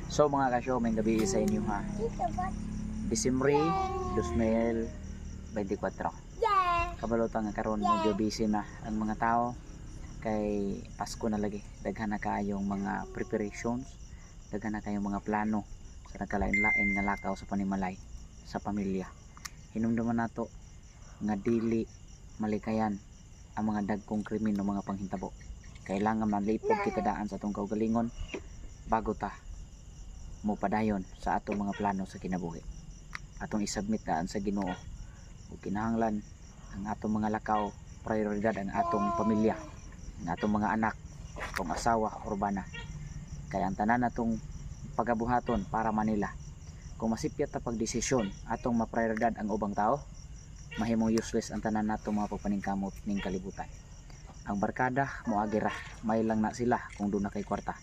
So mga kasyo, may gabi sa inyo ha. Disyembre 2024. Kabalotang nga karon medyo busy na ang mga tao kay Pasko na lagi. Daghan na kayong mga preparations, daghan na kayong mga plano sa nagkalain-lain nga lakaw sa panimalay sa pamilya. Hinumduman nato nga dili malikayan ang mga dagkong krimen o mga panghitabo. Kailangan manlipod kita daan sa atong kaugalingon bago ta mo padayon sa atong mga plano sa kinabuhi. Atong isubmit daan sa Ginoo ug kinahanglan ang atong mga lakaw, prioridad ang atong pamilya, ang atong mga anak, atong asawa, urbana. Kaya ang tanan natong pagabuhaton para Manila. Kung masipyat ta pagdesisyon atong maprioridad ang ubang tao, mahimong useless ang tanan natong mga pagpaningkamot ning kalibutan. Ang barkada moagi ra, may lang na sila kung doon na kay kwarta.